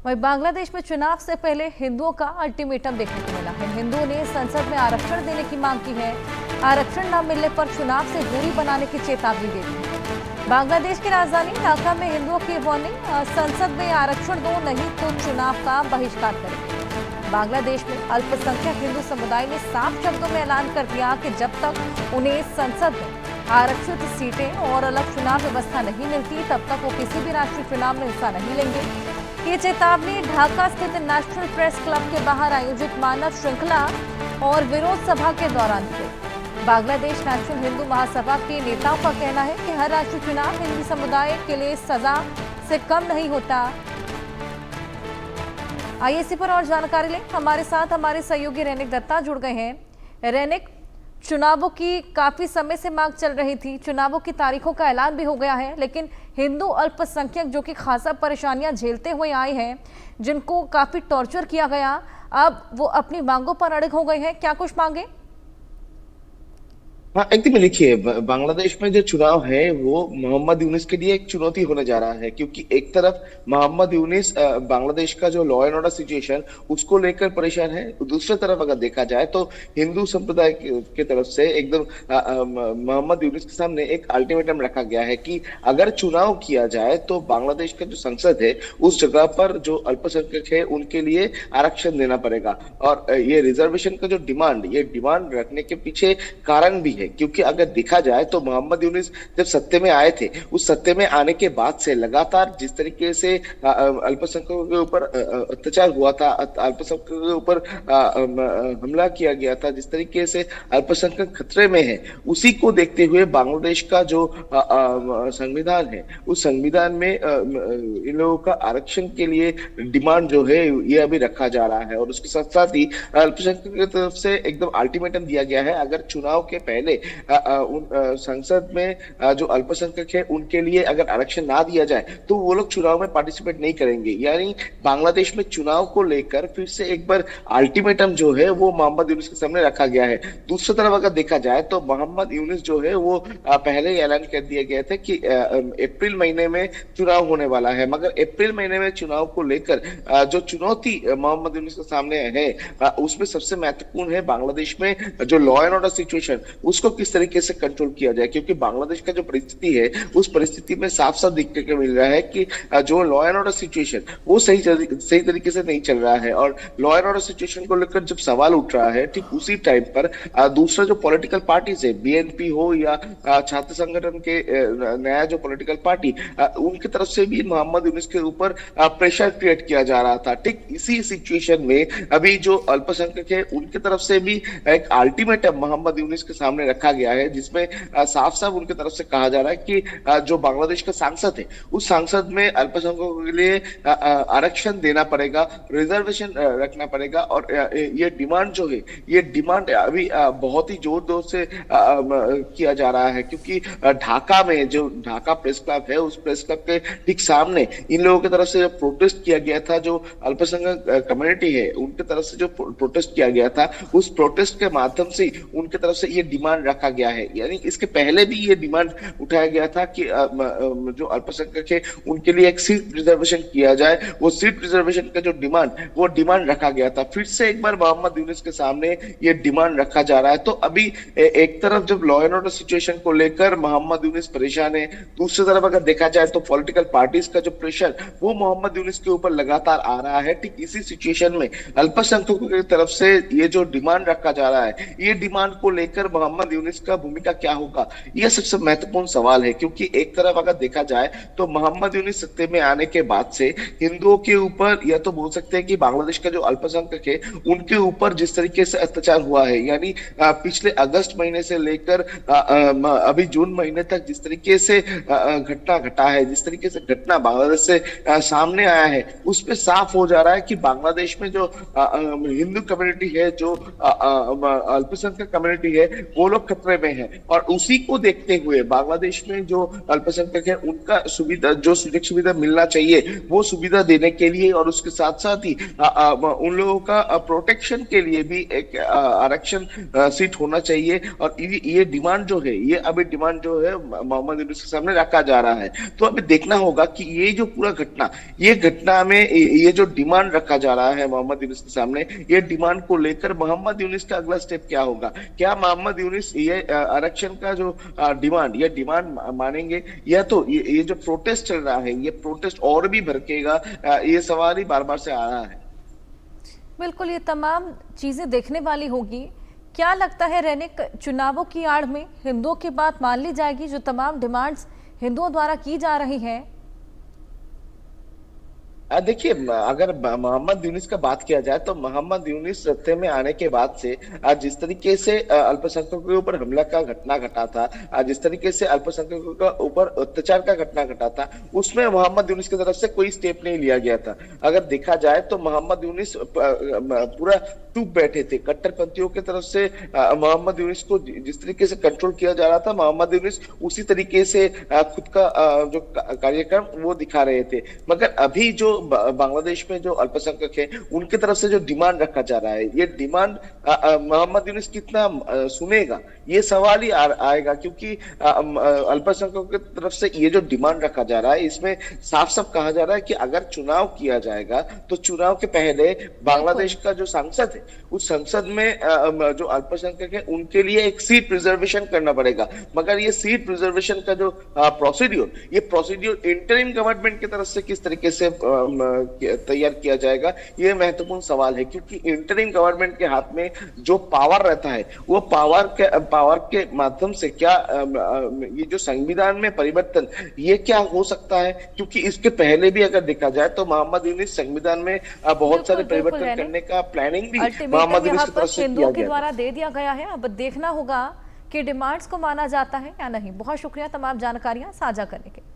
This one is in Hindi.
वहीं बांग्लादेश में चुनाव से पहले हिंदुओं का अल्टीमेटम देखने को मिला है। हिंदुओं ने संसद में आरक्षण देने की मांग की है। आरक्षण न मिलने पर चुनाव से दूरी बनाने की चेतावनी दी है। बांग्लादेश की राजधानी ढाका में हिंदुओं की वार्निंग, संसद में आरक्षण दो नहीं तो चुनाव का बहिष्कार करेंगे। बांग्लादेश में अल्पसंख्यक हिंदू समुदाय ने साफ शब्दों में ऐलान कर दिया कि जब तक उन्हें संसद में आरक्षित सीटें और अलग चुनाव व्यवस्था नहीं मिलती तब तक वो किसी भी राष्ट्रीय चुनाव में हिस्सा नहीं लेंगे। ये चेतावनी ढाका स्थित नेशनल प्रेस क्लब के बाहर आयोजित मानव श्रृंखला और विरोध सभा के दौरान हुई। बांग्लादेश नेशनल हिंदू महासभा के नेताओं का कहना है कि हर राष्ट्रीय चुनाव हिंदू समुदाय के लिए सजा से कम नहीं होता। आइए इसी पर और जानकारी लें। हमारे साथ हमारे सहयोगी रैनिक दत्ता जुड़ गए हैं। रैनिक, चुनावों की काफी समय से मांग चल रही थी, चुनावों की तारीखों का ऐलान भी हो गया है, लेकिन हिंदू अल्पसंख्यक जो कि खासा परेशानियां झेलते हुए आए हैं, जिनको काफी टॉर्चर किया गया, अब वो अपनी मांगों पर अड़िग हो गए हैं। क्या कुछ मांगे? हाँ, एकदम लिखिए। बांग्लादेश में जो चुनाव है वो मोहम्मद यूनिस के लिए एक चुनौती होने जा रहा है, क्योंकि एक तरफ मोहम्मद यूनिस बांग्लादेश का जो लॉ एंड ऑर्डर सिचुएशन उसको लेकर परेशान है, दूसरी तरफ अगर देखा जाए तो हिंदू संप्रदाय के तरफ से एकदम मोहम्मद यूनिस के सामने एक अल्टीमेटम रखा गया है कि अगर चुनाव किया जाए तो बांग्लादेश का जो संसद है उस जगह पर जो अल्पसंख्यक है उनके लिए आरक्षण देना पड़ेगा। और ये रिजर्वेशन का जो डिमांड रखने के पीछे कारण भी है, क्योंकि अगर देखा जाए तो मोहम्मद यूनिस जब सत्ते में आए थे, उस सत्ते में आने के बाद से लगातार जिस तरीके से अल्पसंख्यकों के ऊपर अत्याचार हुआ था, अल्पसंख्यकों के ऊपर हमला किया गया था, जिस तरीके से अल्पसंख्यक खतरे में है, उसी को देखते हुए बांग्लादेश का जो संविधान है उस संविधान में इन लोगों का आरक्षण के लिए डिमांड जो है ये अभी रखा जा रहा है। और उसके साथ साथ ही अल्पसंख्यक की तरफ से एकदम अल्टीमेटम दिया गया है, अगर चुनाव के पहले संसद में जो अल्पसंख्यक है उनके लिए अगर आरक्षण ना दिया जाए तो वो लोग चुनाव में पार्टिसिपेट नहीं करेंगे। यानी बांग्लादेश में चुनाव को लेकर फिर से एक बार अल्टीमेटम जो है वो मोहम्मद यूनिस के सामने रखा गया है। दूसरी तरफ अगर देखा जाए तो मोहम्मद यूनिस जो है वो पहले ही ऐलान कर दिया गया था कि अप्रैल महीने में चुनाव होने वाला है, मगर अप्रैल महीने में चुनाव को लेकर जो चुनौती मोहम्मद यूनिस के सामने है उसमें सबसे महत्वपूर्ण है बांग्लादेश में जो लॉ एंड ऑर्डर सिचुएशन उसको किस तरीके से कंट्रोल किया जाए, क्योंकि बांग्लादेश का जो परिस्थिति है उस परिस्थिति में साफ साफ देखने को मिल रहा है कि जो लॉ एंड ऑर्डर सिचुएशन वो सही तरीके से नहीं चल रहा है। और लॉ एंड ऑर्डर सिचुएशन को लेकर जब सवाल उठ रहा है, ठीक उसी टाइम पर दूसरा जो पॉलिटिकल पार्टीज है, बीएनपी हो या छात्र संगठन के नया जो पॉलिटिकल पार्टी, उनकी तरफ से भी मोहम्मद यूनिस के ऊपर प्रेशर क्रिएट किया जा रहा था। ठीक इसी सिचुएशन में अभी जो अल्पसंख्यक है उनकी तरफ से भी एक अल्टीमेटम मोहम्मद यूनिस के सामने रखा गया है, जिसमें साफ साफ उनकी तरफ से कहा जा रहा है कि जो बांग्लादेश का सांसद है उस सांसद में अल्पसंख्यकों के लिए आरक्षण देना पड़ेगा, रिजर्वेशन रखना पड़ेगा। और ये डिमांड जो है ये डिमांड अभी बहुत ही जोर जोर से किया जा रहा है, क्योंकि ढाका में जो ढाका प्रेस क्लब है उस प्रेस क्लब के ठीक सामने इन लोगों की तरफ से प्रोटेस्ट किया गया था, जो अल्पसंख्यक कम्युनिटी है उनकी तरफ से जो प्रोटेस्ट किया गया था, उस प्रोटेस्ट के माध्यम से उनकी तरफ से ये डिमांड रखा गया है। यानी इसके पहले भी ये डिमांड उठाया गया था कि जो अल्पसंख्यक है उनके लिए एक सीट रिजर्वेशन किया जाए, वो सीट रिजर्वेशन का जो डिमांड रखा गया था, फिर से एक बार मोहम्मद यूनिस के सामने ये डिमांड रखा जा रहा है। तो अभी एक तरफ जब लॉ एंड ऑर्डर सिचुएशन को लेकर मोहम्मद यूनिस परेशान है, दूसरी तरफ अगर देखा जाए तो पॉलिटिकल पार्टीज का जो प्रेशर वो मोहम्मद यूनिस के ऊपर लगातार आ रहा है। ठीक इसी सिचुएशन में अल्पसंख्यकों की तरफ से ये जो डिमांड रखा जा रहा है, ये डिमांड को लेकर मोहम्मद यूनिस का भूमिका क्या होगा, यह सबसे महत्वपूर्ण सवाल है। क्योंकि एक तरफ अगर देखा जाए तो मोहम्मद यूनिस सत्ते में आने के बाद से हिंदुओं के ऊपर, या तो बोल सकते हैं कि बांग्लादेश का जो अल्पसंख्यक है उनके ऊपर जिस तरीके से अत्याचार हुआ है, यानी पिछले अगस्त महीने से लेकर अभी जून महीने तक जिस तरीके से घटना घटा है, जिस तरीके से घटना बांग्लादेश से सामने आया है, उस पर साफ हो जा रहा है कि बांग्लादेश में जो हिंदू कम्युनिटी है, जो अल्पसंख्यक कम्युनिटी है, वो लोग खतरे में हैं। और उसी को देखते हुए बांग्लादेश में जो अल्पसंख्यक है उनका सुविधा, जो सुविधा मिलना चाहिए वो सुविधा देने के लिए, और उसके साथ साथ ही उन लोगों का प्रोटेक्शन के लिए भी एक आरक्षण सीट होना चाहिए। और ये डिमांड जो है, ये अभी डिमांड जो है मोहम्मद यूनुस के सामने रखा जा रहा है। तो अभी देखना होगा कि ये जो पूरा घटना, ये घटना में ये जो डिमांड रखा जा रहा है मोहम्मद यूनुस के सामने, ये डिमांड को लेकर मोहम्मद यूनुस का अगला स्टेप क्या होगा। क्या मोहम्मद यूनुस ये आरक्षण का जो डिमांड, ये डिमांड मानेंगे, या तो ये जो प्रोटेस्ट चल रहा है, ये प्रोटेस्ट और भी भड़केगा। ये सवाल ही बार बार से आ रहा है। बिल्कुल, ये तमाम चीजें देखने वाली होगी। क्या लगता है रैनिक, चुनावों की आड़ में हिंदुओं की बात मान ली जाएगी, जो तमाम डिमांड्स हिंदुओं द्वारा की जा रही हैं? देखिए, अगर मोहम्मद यूनुस का बात किया जाए तो मोहम्मद यूनुस सत्ते में आने के बाद से जिस तरीके से अल्पसंख्यकों के ऊपर हमला का घटना घटा था, जिस तरीके से अल्पसंख्यकों का ऊपर अत्याचार का घटना घटा था, उसमें मोहम्मद यूनुस की तरफ से कोई स्टेप नहीं लिया गया था। अगर देखा जाए तो मोहम्मद यूनुस पूरा चुप बैठे थे। कट्टरपंथियों की तरफ से मोहम्मद यूनुस को जिस तरीके से कंट्रोल किया जा रहा था, मोहम्मद यूनुस उसी तरीके से खुद का जो कार्यक्रम वो दिखा रहे थे। मगर अभी जो बांग्लादेश में जो अल्पसंख्यक है उनकी तरफ से जो डिमांड रखा जा रहा है, ये डिमांड मोहम्मद यूनुस कितना सुनेगा, ये सवाल ही आएगा। क्योंकि अल्पसंख्यकों की तरफ से ये जो डिमांड रखा जा रहा है, इसमें साफ साफ कहा जा रहा है कि अगर चुनाव किया जाएगा तो चुनाव के पहले बांग्लादेश का जो संसद है, उस संसद में जो अल्पसंख्यक है उनके लिए एक सीट रिजर्वेशन करना पड़ेगा। मगर ये सीट रिजर्वेशन का जो प्रोसीड्यूर, ये प्रोसीड्यूर इंटरिम गवर्नमेंट की तरफ से किस तरीके से तैयार किया जाएगा, ये महत्वपूर्ण सवाल है। क्योंकि इंटरिम गवर्नमेंट के हाथ में जो पावर रहता है, वो पावर के माध्यम से क्या ये जो संविधान में परिवर्तन, ये क्या हो सकता है। क्योंकि इसके पहले भी अगर देखा जाए तो मोहम्मद यूनुस संविधान में बहुत सारे परिवर्तन करने का प्लानिंग भी मोहम्मद यूनुस की तरफ से हिंदुओं के द्वारा दे दिया गया है। अब देखना होगा कि डिमांड्स को माना जाता है या नहीं। बहुत शुक्रिया तमाम जानकारियां साझा करने के।